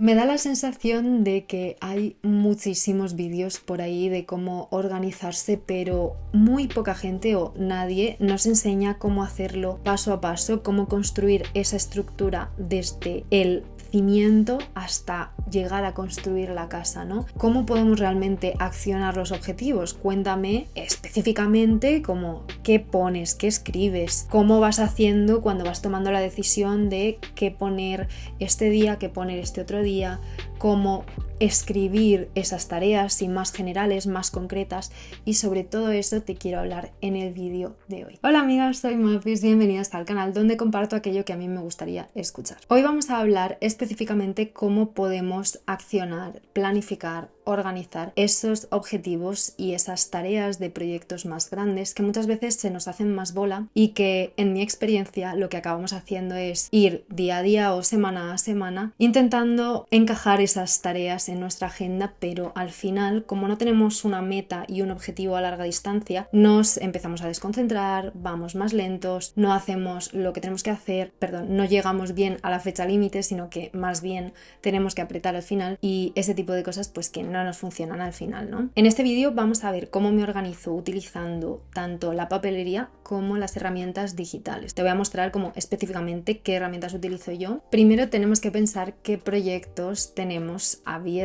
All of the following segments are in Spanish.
Me da la sensación de que hay muchísimos vídeos por ahí de cómo organizarse, pero muy poca gente o nadie nos enseña cómo hacerlo paso a paso, cómo construir esa estructura desde el cimiento hasta llegar a construir la casa, ¿no? ¿Cómo podemos realmente accionar los objetivos? Cuéntame específicamente cómo, qué pones, qué escribes, cómo vas haciendo cuando vas tomando la decisión de qué poner este día, qué poner este otro día, cómo escribir esas tareas y más generales, más concretas, y sobre todo eso te quiero hablar en el vídeo de hoy. Hola amigas, soy Mafis, bienvenidas al canal donde comparto aquello que a mí me gustaría escuchar. Hoy vamos a hablar específicamente cómo podemos accionar, planificar, organizar esos objetivos y esas tareas de proyectos más grandes que muchas veces se nos hacen más bola y que en mi experiencia lo que acabamos haciendo es ir día a día o semana a semana intentando encajar esas tareas en nuestra agenda, pero al final, como no tenemos una meta y un objetivo a larga distancia, nos empezamos a desconcentrar, vamos más lentos, no hacemos lo que tenemos que hacer, no llegamos bien a la fecha límite, sino que más bien tenemos que apretar al final, y ese tipo de cosas pues que no nos funcionan al final, ¿no? En este vídeo vamos a ver cómo me organizo utilizando tanto la papelería como las herramientas digitales. Te voy a mostrar como específicamente qué herramientas utilizo yo. Primero tenemos que pensar qué proyectos tenemos abiertos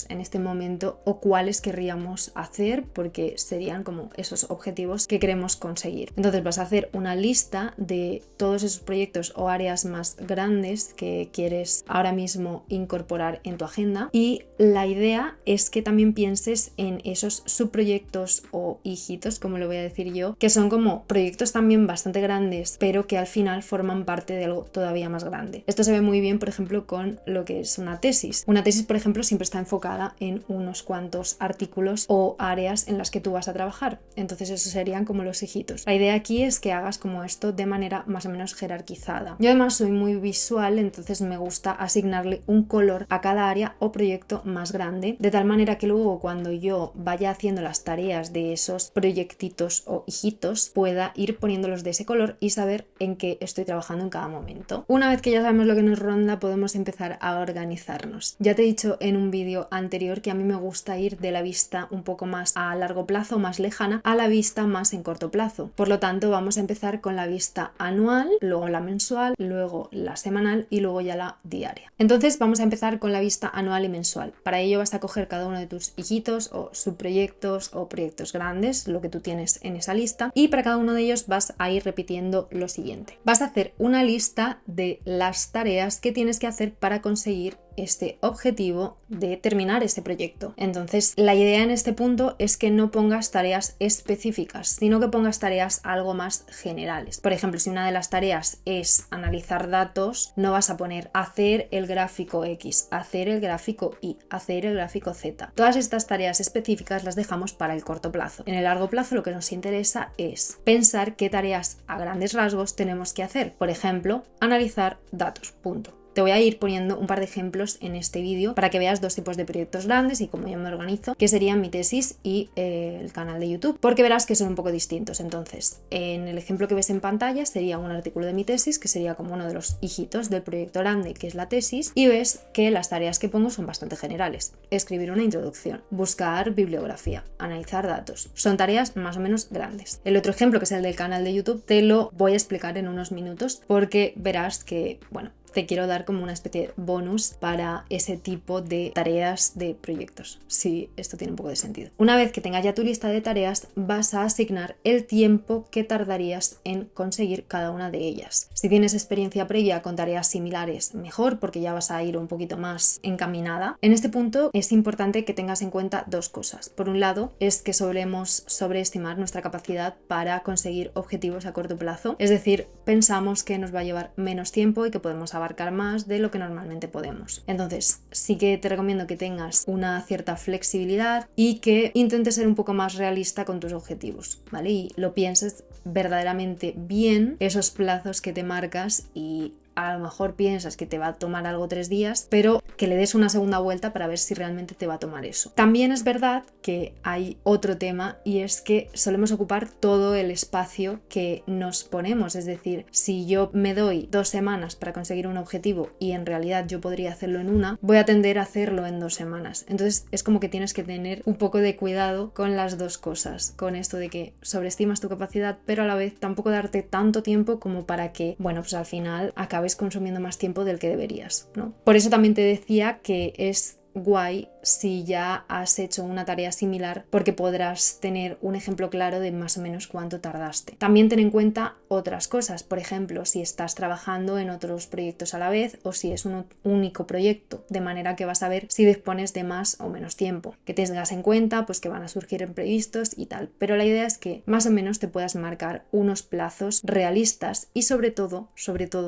en este momento o cuáles querríamos hacer, porque serían como esos objetivos que queremos conseguir. Entonces vas a hacer una lista de todos esos proyectos o áreas más grandes que quieres ahora mismo incorporar en tu agenda, y la idea es que también pienses en esos subproyectos o hijitos, como lo voy a decir yo, que son como proyectos también bastante grandes, pero que al final forman parte de algo todavía más grande. Esto se ve muy bien, por ejemplo, con lo que es una tesis. Una tesis, por ejemplo, siempre está enfocada en unos cuantos artículos o áreas en las que tú vas a trabajar. Entonces esos serían como los hijitos. La idea aquí es que hagas como esto de manera más o menos jerarquizada. Yo además soy muy visual, entonces me gusta asignarle un color a cada área o proyecto más grande, de tal manera que luego cuando yo vaya haciendo las tareas de esos proyectitos o hijitos pueda ir poniéndolos de ese color y saber en qué estoy trabajando en cada momento. Una vez que ya sabemos lo que nos ronda, podemos empezar a organizarnos. Ya te he dicho en un vídeo anterior que a mí me gusta ir de la vista un poco más a largo plazo, más lejana, a la vista más en corto plazo. Por lo tanto, vamos a empezar con la vista anual, luego la mensual, luego la semanal y luego ya la diaria. Entonces vamos a empezar con la vista anual y mensual. Para ello vas a coger cada uno de tus hijitos o subproyectos o proyectos grandes, lo que tú tienes en esa lista, y para cada uno de ellos vas a ir repitiendo lo siguiente. Vas a hacer una lista de las tareas que tienes que hacer para conseguir este objetivo de terminar este proyecto. Entonces, la idea en este punto es que no pongas tareas específicas, sino que pongas tareas algo más generales. Por ejemplo, si una de las tareas es analizar datos, no vas a poner hacer el gráfico X, hacer el gráfico Y, hacer el gráfico Z. Todas estas tareas específicas las dejamos para el corto plazo. En el largo plazo lo que nos interesa es pensar qué tareas a grandes rasgos tenemos que hacer. Por ejemplo, analizar datos, punto. Te voy a ir poniendo un par de ejemplos en este vídeo para que veas dos tipos de proyectos grandes y cómo yo me organizo, que serían mi tesis y el canal de YouTube, porque verás que son un poco distintos. Entonces, en el ejemplo que ves en pantalla sería un artículo de mi tesis, que sería como uno de los hijitos del proyecto grande, que es la tesis, y ves que las tareas que pongo son bastante generales. Escribir una introducción, buscar bibliografía, analizar datos. Son tareas más o menos grandes. El otro ejemplo, que es el del canal de YouTube, te lo voy a explicar en unos minutos, porque verás que, bueno, te quiero dar como una especie de bonus para ese tipo de tareas de proyectos, si esto tiene un poco de sentido. Una vez que tengas ya tu lista de tareas, vas a asignar el tiempo que tardarías en conseguir cada una de ellas. Si tienes experiencia previa con tareas similares, mejor, porque ya vas a ir un poquito más encaminada. En este punto es importante que tengas en cuenta dos cosas. Por un lado, es que solemos sobreestimar nuestra capacidad para conseguir objetivos a corto plazo, es decir, pensamos que nos va a llevar menos tiempo y que podemos abarcar más de lo que normalmente podemos. Entonces, sí que te recomiendo que tengas una cierta flexibilidad y que intentes ser un poco más realista con tus objetivos, ¿vale? Y lo pienses verdaderamente bien, esos plazos que te marcas, y a lo mejor piensas que te va a tomar algo 3 días, pero que le des una segunda vuelta para ver si realmente te va a tomar eso. También es verdad que hay otro tema y es que solemos ocupar todo el espacio que nos ponemos. Es decir, si yo me doy 2 semanas para conseguir un objetivo y en realidad yo podría hacerlo en una, voy a tender a hacerlo en 2 semanas. Entonces es como que tienes que tener un poco de cuidado con las dos cosas, con esto de que sobreestimas tu capacidad, pero a la vez tampoco darte tanto tiempo como para que, bueno, pues al final acabes consumiendo más tiempo del que deberías, ¿no? Por eso también te decía que es guay si ya has hecho una tarea similar, porque podrás tener un ejemplo claro de más o menos cuánto tardaste. También ten en cuenta otras cosas, por ejemplo, si estás trabajando en otros proyectos a la vez o si es un único proyecto, de manera que vas a ver si dispones de más o menos tiempo. Que tengas en cuenta pues que van a surgir imprevistos y tal, pero la idea es que más o menos te puedas marcar unos plazos realistas y sobre todo,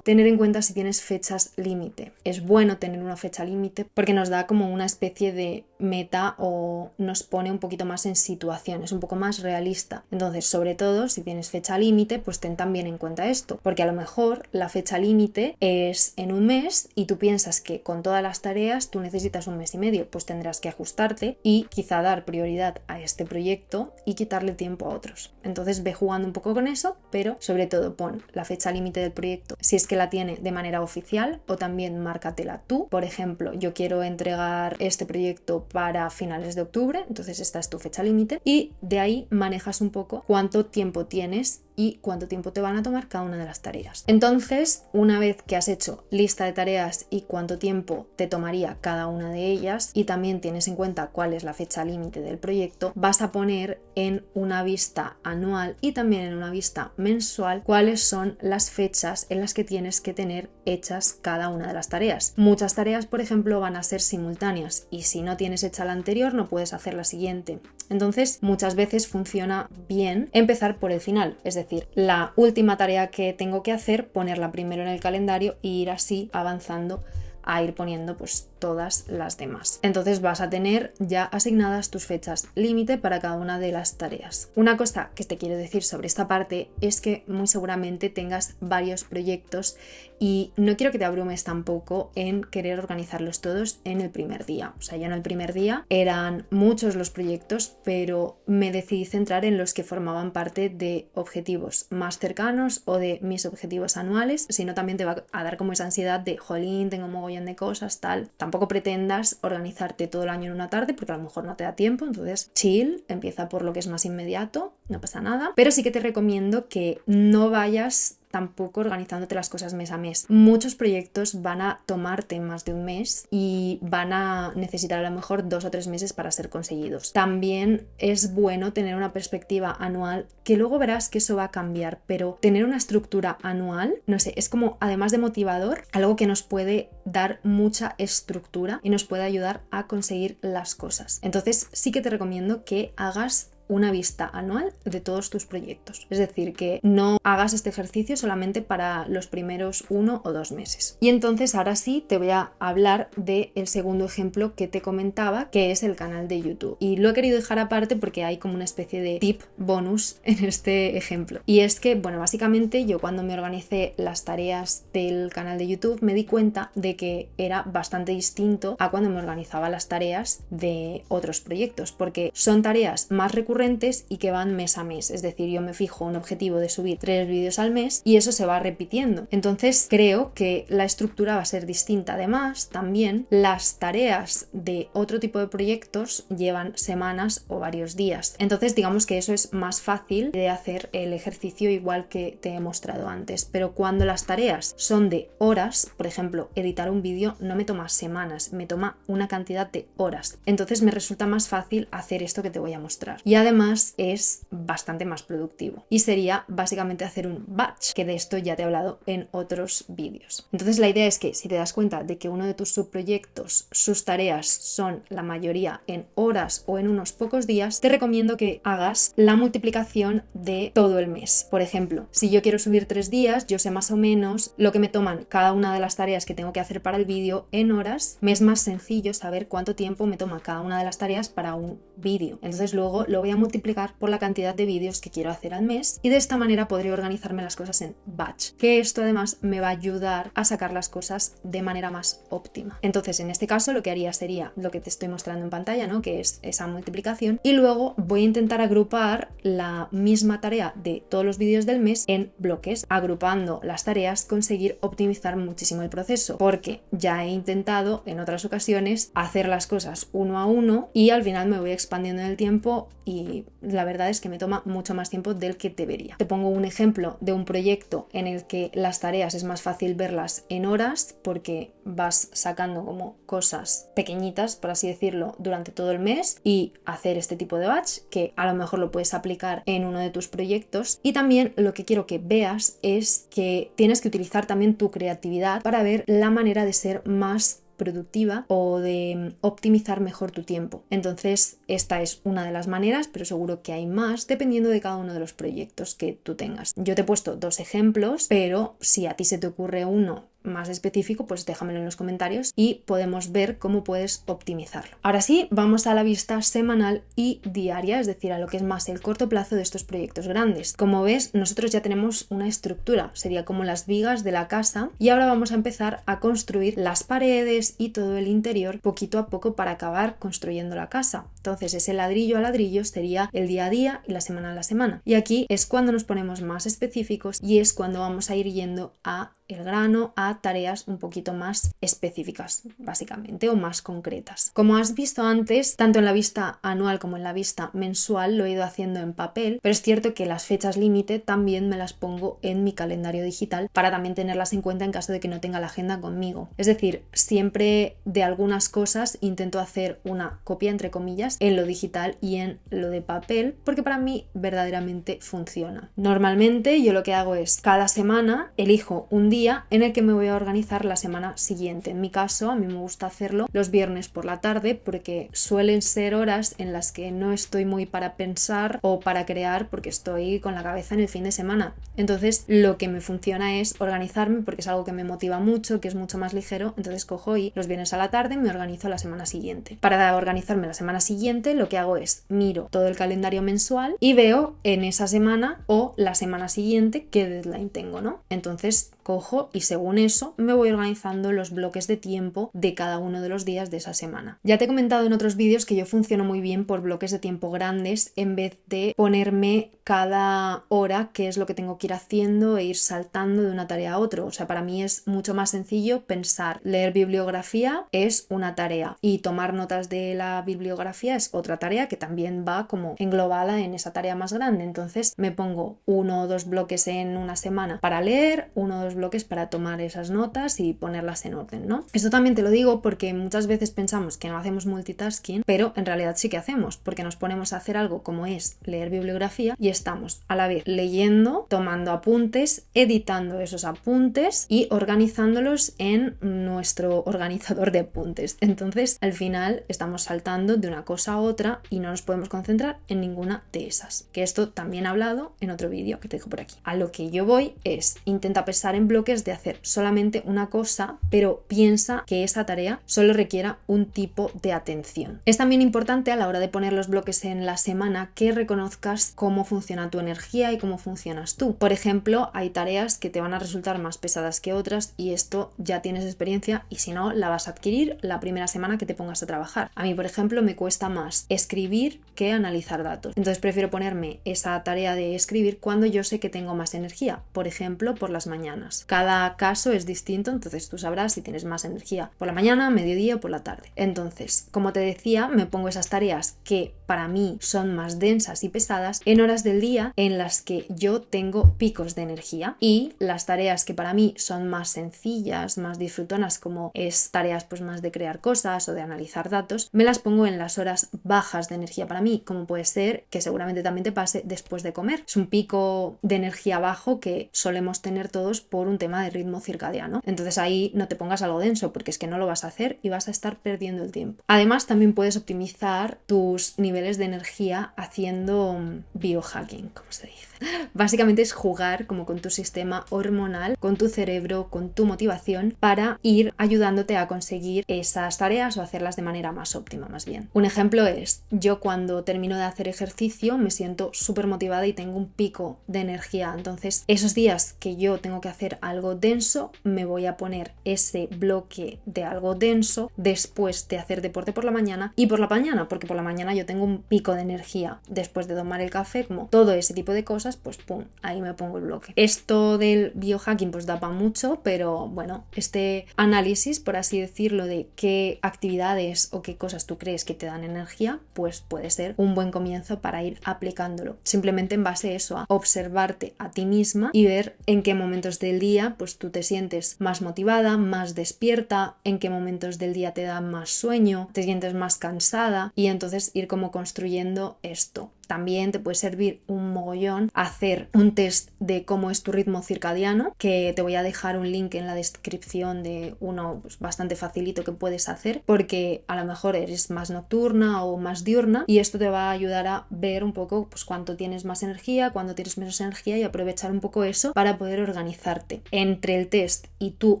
tener en cuenta si tienes fechas límite. Es bueno tener una fecha límite porque nos da como una especie de meta o nos pone un poquito más en situaciones, un poco más realista. Entonces, sobre todo, si tienes fecha límite, pues ten también en cuenta esto, porque a lo mejor la fecha límite es en un mes y tú piensas que con todas las tareas tú necesitas 1 mes y medio, pues tendrás que ajustarte y quizá dar prioridad a este proyecto y quitarle tiempo a otros. Entonces, ve jugando un poco con eso, pero sobre todo pon la fecha límite del proyecto, si es que la tiene de manera oficial, o también márcatela tú. Por ejemplo, yo quiero entregar este proyecto para finales de octubre, entonces esta es tu fecha límite y de ahí manejas un poco cuánto tiempo tienes y cuánto tiempo te van a tomar cada una de las tareas. Entonces, una vez que has hecho lista de tareas y cuánto tiempo te tomaría cada una de ellas y también tienes en cuenta cuál es la fecha límite del proyecto, vas a poner en una vista anual y también en una vista mensual cuáles son las fechas en las que tienes que tener hechas cada una de las tareas. Muchas tareas, por ejemplo, van a ser simultáneas y si no tienes hecha la anterior no puedes hacer la siguiente. Entonces, muchas veces funciona bien empezar por el final, es decir, la última tarea que tengo que hacer, ponerla primero en el calendario e ir así avanzando a ir poniendo pues todas las demás. Entonces vas a tener ya asignadas tus fechas límite para cada una de las tareas. Una cosa que te quiero decir sobre esta parte es que muy seguramente tengas varios proyectos y no quiero que te abrumes tampoco en querer organizarlos todos en el primer día. O sea, yo en el primer día eran muchos los proyectos, pero me decidí centrar en los que formaban parte de objetivos más cercanos o de mis objetivos anuales, si no también te va a dar como esa ansiedad de jolín, tengo un mogollón de cosas, tal. Tampoco pretendas organizarte todo el año en una tarde porque a lo mejor no te da tiempo, entonces chill, empieza por lo que es más inmediato, no pasa nada, pero sí que te recomiendo que no vayas tampoco organizándote las cosas mes a mes. Muchos proyectos van a tomarte más de un mes y van a necesitar a lo mejor 2 o 3 meses para ser conseguidos. También es bueno tener una perspectiva anual, que luego verás que eso va a cambiar, pero tener una estructura anual, no sé, es como, además de motivador, algo que nos puede dar mucha estructura y nos puede ayudar a conseguir las cosas. Entonces sí que te recomiendo que hagas una vista anual de todos tus proyectos. Es decir, que no hagas este ejercicio solamente para los primeros 1 o 2 meses. Y entonces ahora sí te voy a hablar del segundo ejemplo que te comentaba, que es el canal de YouTube. Y lo he querido dejar aparte porque hay como una especie de tip bonus en este ejemplo. Y es que, bueno, básicamente yo cuando me organicé las tareas del canal de YouTube me di cuenta de que era bastante distinto a cuando me organizaba las tareas de otros proyectos, porque son tareas más recurrentes y que van mes a mes. Es decir, yo me fijo un objetivo de subir 3 vídeos al mes y eso se va repitiendo. Entonces creo que la estructura va a ser distinta. Además, también las tareas de otro tipo de proyectos llevan semanas o varios días. Entonces digamos que eso es más fácil de hacer el ejercicio igual que te he mostrado antes. Pero cuando las tareas son de horas, por ejemplo, editar un vídeo no me toma semanas, me toma una cantidad de horas. Entonces me resulta más fácil hacer esto que te voy a mostrar. Y además es bastante más productivo y sería básicamente hacer un batch, que de esto ya te he hablado en otros vídeos. Entonces la idea es que si te das cuenta de que uno de tus subproyectos, sus tareas son la mayoría en horas o en unos pocos días, te recomiendo que hagas la multiplicación de todo el mes. Por ejemplo, si yo quiero subir 3 días, yo sé más o menos lo que me toman cada una de las tareas que tengo que hacer para el vídeo en horas. Me es más sencillo saber cuánto tiempo me toma cada una de las tareas para un vídeo. Entonces luego lo voy a multiplicar por la cantidad de vídeos que quiero hacer al mes y de esta manera podré organizarme las cosas en batch, que esto además me va a ayudar a sacar las cosas de manera más óptima. Entonces, en este caso lo que haría sería lo que te estoy mostrando en pantalla, ¿no? Que es esa multiplicación, y luego voy a intentar agrupar la misma tarea de todos los vídeos del mes en bloques. Agrupando las tareas conseguir optimizar muchísimo el proceso, porque ya he intentado en otras ocasiones hacer las cosas uno a uno y al final me voy expandiendo en el tiempo y la verdad es que me toma mucho más tiempo del que debería. Te pongo un ejemplo de un proyecto en el que las tareas es más fácil verlas en horas porque vas sacando como cosas pequeñitas, por así decirlo, durante todo el mes, y hacer este tipo de batch que a lo mejor lo puedes aplicar en uno de tus proyectos. Y también lo que quiero que veas es que tienes que utilizar también tu creatividad para ver la manera de ser más productiva o de optimizar mejor tu tiempo. Entonces, esta es una de las maneras, pero seguro que hay más dependiendo de cada uno de los proyectos que tú tengas. Yo te he puesto 2 ejemplos, pero si a ti se te ocurre uno más específico, pues déjamelo en los comentarios y podemos ver cómo puedes optimizarlo. Ahora sí, vamos a la vista semanal y diaria, es decir, a lo que es más el corto plazo de estos proyectos grandes. Como ves, nosotros ya tenemos una estructura, sería como las vigas de la casa, y ahora vamos a empezar a construir las paredes y todo el interior poquito a poco para acabar construyendo la casa. Entonces, ese ladrillo a ladrillo sería el día a día y la semana a la semana. Y aquí es cuando nos ponemos más específicos y es cuando vamos a ir yendo a el grano, a tareas un poquito más específicas, básicamente, o más concretas. Como has visto antes, tanto en la vista anual como en la vista mensual lo he ido haciendo en papel, pero es cierto que las fechas límite también me las pongo en mi calendario digital para también tenerlas en cuenta en caso de que no tenga la agenda conmigo. Es decir, siempre de algunas cosas intento hacer una copia, entre comillas, en lo digital y en lo de papel, porque para mí verdaderamente funciona. Normalmente yo lo que hago es cada semana elijo un día en el que me voy a organizar la semana siguiente. En mi caso, a mí me gusta hacerlo los viernes por la tarde porque suelen ser horas en las que no estoy muy para pensar o para crear porque estoy con la cabeza en el fin de semana. Entonces, lo que me funciona es organizarme porque es algo que me motiva mucho, que es mucho más ligero. Entonces, cojo y los viernes a la tarde me organizo la semana siguiente. Para organizarme la semana siguiente, lo que hago es miro todo el calendario mensual y veo en esa semana o la semana siguiente qué deadline tengo, ¿no? Entonces, cojo y según eso me voy organizando los bloques de tiempo de cada uno de los días de esa semana. Ya te he comentado en otros vídeos que yo funciono muy bien por bloques de tiempo grandes en vez de ponerme cada hora qué es lo que tengo que ir haciendo e ir saltando de una tarea a otra. O sea, para mí es mucho más sencillo pensar, leer bibliografía es una tarea y tomar notas de la bibliografía es otra tarea que también va como englobada en esa tarea más grande. Entonces me pongo 1 o 2 bloques en una semana para leer, 1 o 2 bloques para tomar esas notas y ponerlas en orden, ¿no? Esto también te lo digo porque muchas veces pensamos que no hacemos multitasking, pero en realidad sí que hacemos, porque nos ponemos a hacer algo como es leer bibliografía y estamos a la vez leyendo, tomando apuntes, editando esos apuntes y organizándolos en nuestro organizador de apuntes. Entonces, al final estamos saltando de una cosa a otra y no nos podemos concentrar en ninguna de esas. Que esto también he hablado en otro vídeo que te dejo por aquí. A lo que yo voy es intenta pensar en bloques de hacer solamente una cosa, pero piensa que esa tarea solo requiera un tipo de atención. Es también importante a la hora de poner los bloques en la semana que reconozcas cómo funciona tu energía y cómo funcionas tú. Por ejemplo, hay tareas que te van a resultar más pesadas que otras y esto ya tienes experiencia y si no, la vas a adquirir la primera semana que te pongas a trabajar. A mí, por ejemplo, me cuesta más escribir que analizar datos. Entonces prefiero ponerme esa tarea de escribir cuando yo sé que tengo más energía, por ejemplo, por las mañanas. Cada caso es distinto, entonces tú sabrás si tienes más energía por la mañana, mediodía o por la tarde. Entonces, como te decía, me pongo esas tareas que para mí son más densas y pesadas en horas del día en las que yo tengo picos de energía, y las tareas que para mí son más sencillas, más disfrutonas, como es tareas pues más de crear cosas o de analizar datos, me las pongo en las horas bajas de energía para mí, como puede ser, que seguramente también te pase, después de comer. Es un pico de energía bajo que solemos tener todos por un tema de ritmo circadiano. Entonces ahí no te pongas algo denso porque es que no lo vas a hacer y vas a estar perdiendo el tiempo. Además también puedes optimizar tus niveles de energía haciendo biohacking, como se dice. Básicamente es jugar como con tu sistema hormonal, con tu cerebro, con tu motivación para ir ayudándote a conseguir esas tareas o hacerlas de manera más óptima, más bien. Un ejemplo es, yo cuando termino de hacer ejercicio me siento súper motivada y tengo un pico de energía. Entonces, esos días que yo tengo que hacer algo denso, me voy a poner ese bloque de algo denso después de hacer deporte por la mañana y por la mañana, porque por la mañana yo tengo un pico de energía después de tomar el café, como todo ese tipo de cosas, pues pum, ahí me pongo el bloque. Esto del biohacking pues da para mucho, pero bueno, este análisis, por así decirlo, de qué actividades o qué cosas tú crees que te dan energía, pues puede ser un buen comienzo para ir aplicándolo. Simplemente en base a eso, a observarte a ti misma y ver en qué momentos del día pues tú te sientes más motivada, más despierta, en qué momentos del día te da más sueño, te sientes más cansada y entonces ir como construyendo esto. También te puede servir un mogollón hacer un test de cómo es tu ritmo circadiano, que te voy a dejar un link en la descripción de uno pues, bastante facilito que puedes hacer, porque a lo mejor eres más nocturna o más diurna y esto te va a ayudar a ver un poco pues, cuánto tienes más energía, cuándo tienes menos energía y aprovechar un poco eso para poder organizarte. Entre el test y tú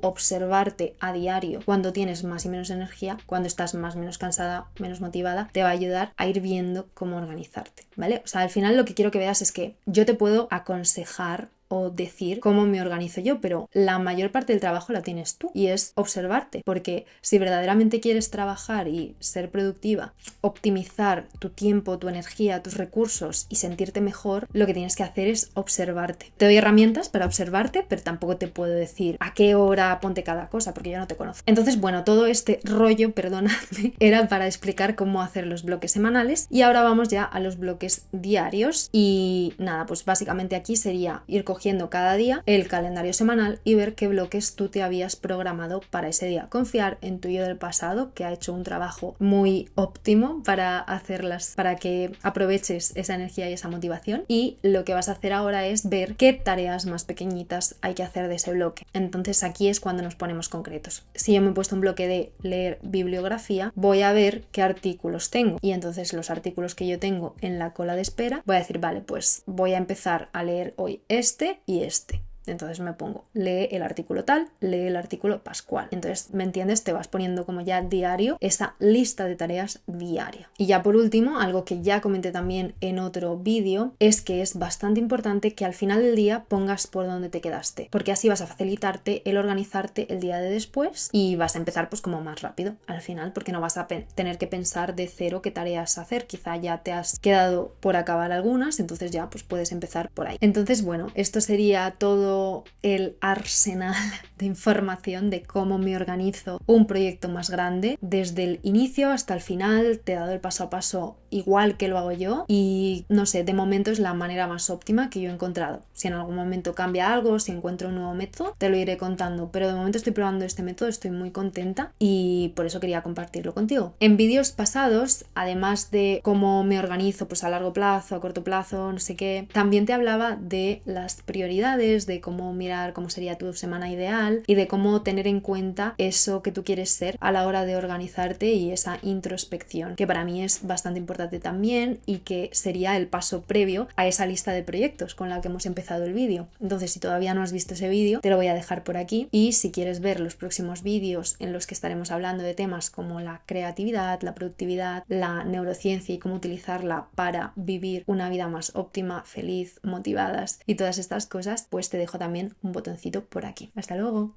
observarte a diario cuando tienes más y menos energía, cuando estás más menos cansada, menos motivada, te va a ayudar a ir viendo cómo organizarte. ¿Vale? O sea, al final lo que quiero que veas es que yo te puedo aconsejar o decir cómo me organizo yo, pero la mayor parte del trabajo la tienes tú y es observarte, porque si verdaderamente quieres trabajar y ser productiva, optimizar tu tiempo, tu energía, tus recursos y sentirte mejor, lo que tienes que hacer es observarte. Te doy herramientas para observarte, pero tampoco te puedo decir a qué hora ponte cada cosa, porque yo no te conozco. Entonces, bueno, todo este rollo, perdonadme, era para explicar cómo hacer los bloques semanales y ahora vamos ya a los bloques diarios y nada, pues básicamente aquí sería ir cogiendo cada día el calendario semanal y ver qué bloques tú te habías programado para ese día. Confiar en tu yo del pasado, que ha hecho un trabajo muy óptimo para hacerlas, para que aproveches esa energía y esa motivación. Y lo que vas a hacer ahora es ver qué tareas más pequeñitas hay que hacer de ese bloque. Entonces aquí es cuando nos ponemos concretos. Si yo me he puesto un bloque de leer bibliografía, voy a ver qué artículos tengo. Y entonces los artículos que yo tengo en la cola de espera, voy a decir, vale, pues voy a empezar a leer hoy este y este. Entonces me pongo, lee el artículo tal, lee el artículo pascual. Entonces, ¿me entiendes? Te vas poniendo como ya diario esa lista de tareas diaria. Y ya por último, algo que ya comenté también en otro vídeo, es que es bastante importante que al final del día pongas por dónde te quedaste, porque así vas a facilitarte el organizarte el día de después y vas a empezar pues como más rápido al final, porque no vas a tener que pensar de cero qué tareas hacer. Quizá ya te has quedado por acabar algunas, entonces ya pues puedes empezar por ahí. Entonces, bueno, esto sería todo el arsenal de información de cómo me organizo un proyecto más grande desde el inicio hasta el final. Te he dado el paso a paso igual que lo hago yo y no sé, de momento es la manera más óptima que yo he encontrado. Si en algún momento cambia algo, si encuentro un nuevo método, te lo iré contando, pero de momento estoy probando este método, estoy muy contenta y por eso quería compartirlo contigo. En vídeos pasados, además de cómo me organizo pues a largo plazo, a corto plazo, no sé qué, también te hablaba de las prioridades, de cómo mirar cómo sería tu semana ideal y de cómo tener en cuenta eso que tú quieres ser a la hora de organizarte y esa introspección, que para mí es bastante importante también y que sería el paso previo a esa lista de proyectos con la que hemos empezado el vídeo. Entonces, si todavía no has visto ese vídeo, te lo voy a dejar por aquí y si quieres ver los próximos vídeos en los que estaremos hablando de temas como la creatividad, la productividad, la neurociencia y cómo utilizarla para vivir una vida más óptima, feliz, motivadas y todas estas cosas, pues te dejo también un botoncito por aquí. Hasta luego.